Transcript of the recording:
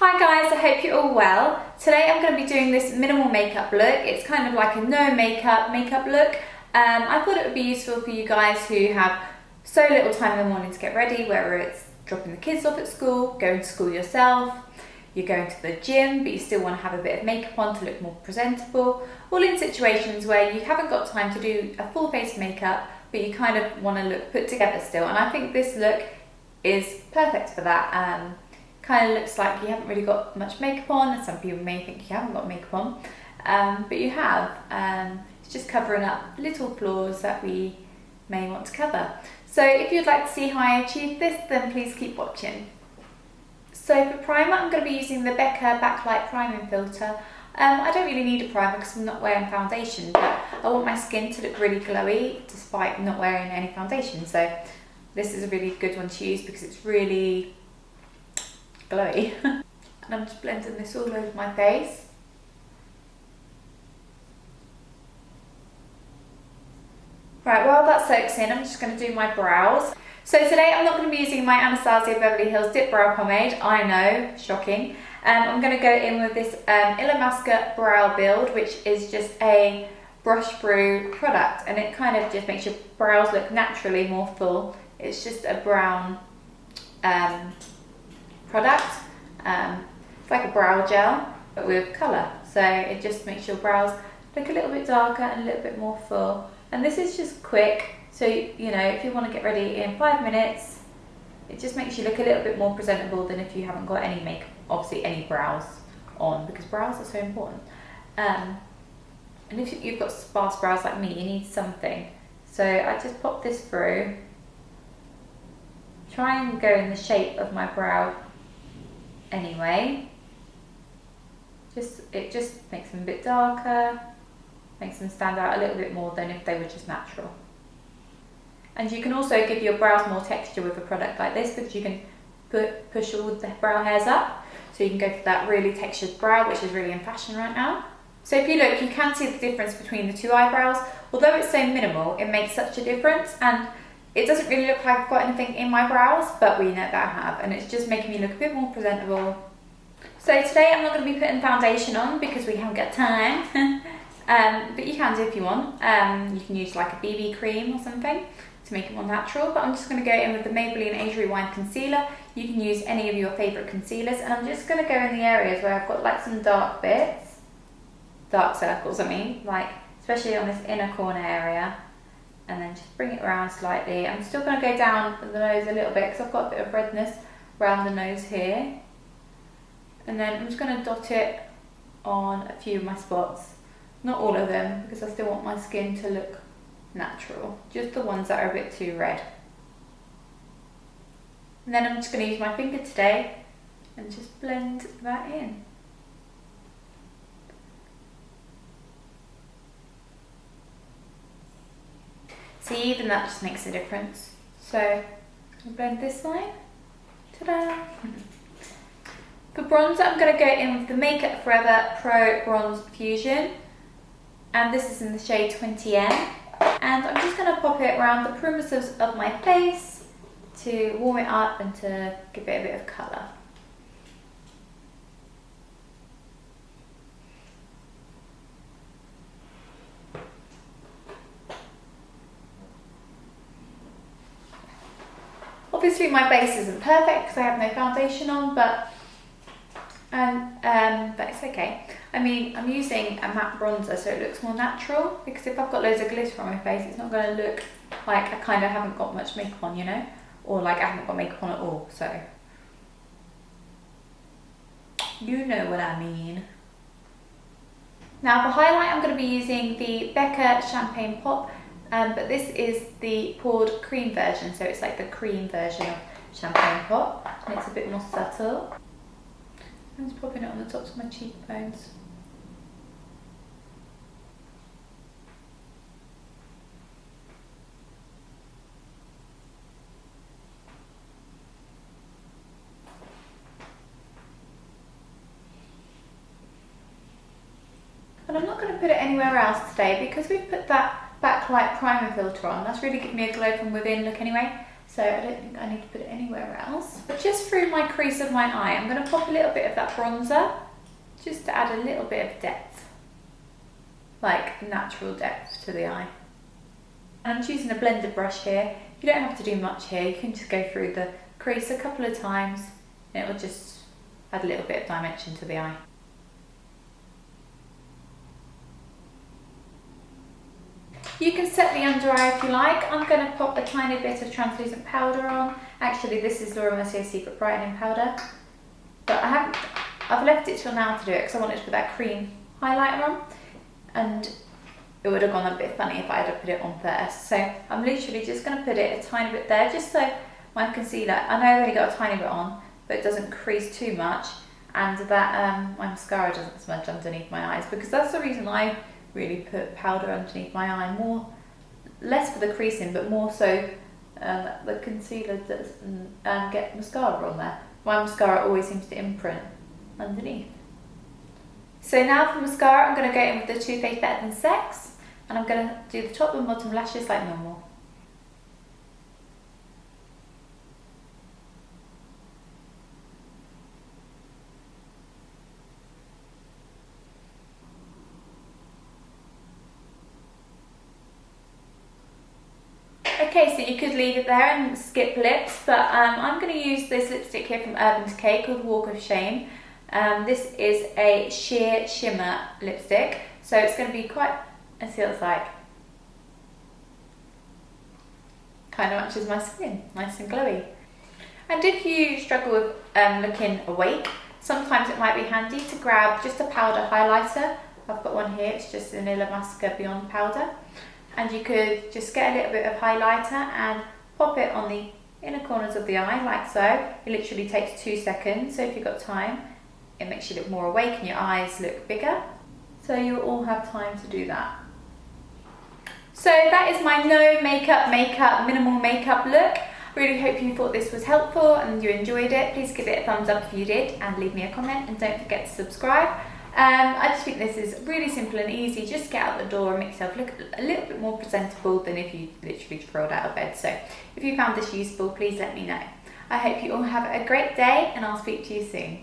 Hi guys, I hope you're all well. Today I'm going to be doing this minimal makeup look. It's kind of like a no makeup look. I thought it would be useful for you guys who have so little time in the morning to get ready, whether it's dropping the kids off at school, going to school yourself, you're going to the gym but you still want to have a bit of makeup on to look more presentable, all in situations where you haven't got time to do a full face of makeup but you kind of want to look put together still. And I think this look is perfect for that. Kind of looks like you haven't really got much makeup on, and some people may think you haven't got makeup on, but you have. It's just covering up little flaws that we may want to cover. So if you'd like to see how I achieve this, then please keep watching. So for primer, I'm going to be using the Becca Backlight Priming Filter. I don't really need a primer because I'm not wearing foundation, but I want my skin to look really glowy despite not wearing any foundation. So this is a really good one to use because it's really glowy. And I'm just blending this all over my face. Right, while that soaks in, I'm just going to do my brows. So today I'm not going to be using my Anastasia Beverly Hills Dip Brow Pomade. I know, shocking. I'm going to go in with this Illamasqua Brow Build, which is just a brush through product, and it kind of just makes your brows look naturally more full. It's just a brown product. It's like a brow gel but with colour, so it just makes your brows look a little bit darker and a little bit more full. And this is just quick, so you know, if you want to get ready in 5 minutes, it just makes you look a little bit more presentable than if you haven't got any makeup, obviously any brows on, because brows are so important. And if you've got sparse brows like me, you need something. So I just pop this through, try and go in the shape of my brow anyway. It just makes them a bit darker, makes them stand out a little bit more than if they were just natural. And you can also give your brows more texture with a product like this, because you can push all the brow hairs up, so you can go for that really textured brow, which is really in fashion right now. So if you look, you can see the difference between the two eyebrows. Although it's so minimal, it makes such a difference, and it doesn't really look like I've got anything in my brows, but we know that I have, and it's just making me look a bit more presentable. So today I'm not going to be putting foundation on because we haven't got time, but you can do if you want. You can use like a BB cream or something to make it more natural, but I'm just going to go in with the Maybelline Age Rewind Concealer. You can use any of your favourite concealers, and I'm just going to go in the areas where I've got like some dark bits, dark circles I mean, like especially on this inner corner area, and then just bring it around slightly. I'm still going to go down the nose a little bit because I've got a bit of redness around the nose here, and then I'm just going to dot it on a few of my spots, not all of them because I still want my skin to look natural, just the ones that are a bit too red. And then I'm just going to use my finger today and just blend that in. See, even that just makes a difference. So I'll blend this line. Ta-da! For bronzer, I'm going to go in with the Makeup Forever Pro Bronze Fusion, and this is in the shade 20N. And I'm just going to pop it around the perimeters of my face to warm it up and to give it a bit of colour. Obviously my base isn't perfect because I have no foundation on, but it's okay. I mean, I'm using a matte bronzer so it looks more natural, because if I've got loads of glitter on my face, it's not going to look like I kind of haven't got much makeup on, you know, or like I haven't got makeup on at all, so you know what I mean. Now for highlight, I'm going to be using the Becca Champagne Pop, but this is the poured cream version, so it's like the cream version of Champagne Pop, and it's a bit more subtle. I'm just popping it on the tops of my cheekbones. And I'm not going to put it anywhere else today because we've put that backlight primer filter on. That's really given me a glow from within look anyway. So I don't think I need to put it anywhere else. But just through my crease of my eye, I'm going to pop a little bit of that bronzer just to add a little bit of depth, like natural depth to the eye. And I'm choosing a blender brush here. You don't have to do much here. You can just go through the crease a couple of times and it will just add a little bit of dimension to the eye. You can set the under eye if you like. I'm going to pop a tiny bit of translucent powder on. Actually, this is Laura Mercier's Secret Brightening Powder, but I've left it till now to do it because I wanted to put that cream highlighter on, and it would have gone a bit funny if I had put it on first. So I'm literally just going to put it a tiny bit there, just so my concealer, I know I've only got a tiny bit on, but it doesn't crease too much, and that my mascara doesn't smudge underneath my eyes, because that's the reason I really put powder underneath my eye, less for the creasing, but more so the concealer doesn't get mascara on there. My mascara always seems to imprint underneath. So now for mascara, I'm going to go in with the Too Faced Better Than Sex, and I'm going to do the top and bottom lashes like normal. Okay, so you could leave it there and skip lips, but I'm going to use this lipstick here from Urban Decay called Walk of Shame. This is a sheer shimmer lipstick, so it's going to be quite, let's see what it's like. Kind of matches my skin, nice and glowy. And if you struggle with looking awake, sometimes it might be handy to grab just a powder highlighter. I've got one here, it's just an Illamasqua Beyond powder. And you could just get a little bit of highlighter and pop it on the inner corners of the eye, like so. It literally takes 2 seconds, so if you've got time, it makes you look more awake and your eyes look bigger. So you'll all have time to do that. So that is my no makeup, minimal makeup look. Really hope you thought this was helpful and you enjoyed it. Please give it a thumbs up if you did, and leave me a comment, and don't forget to subscribe. I just think this is really simple and easy. Just get out the door and make yourself look a little bit more presentable than if you literally just rolled out of bed. So if you found this useful, please let me know. I hope you all have a great day, and I'll speak to you soon.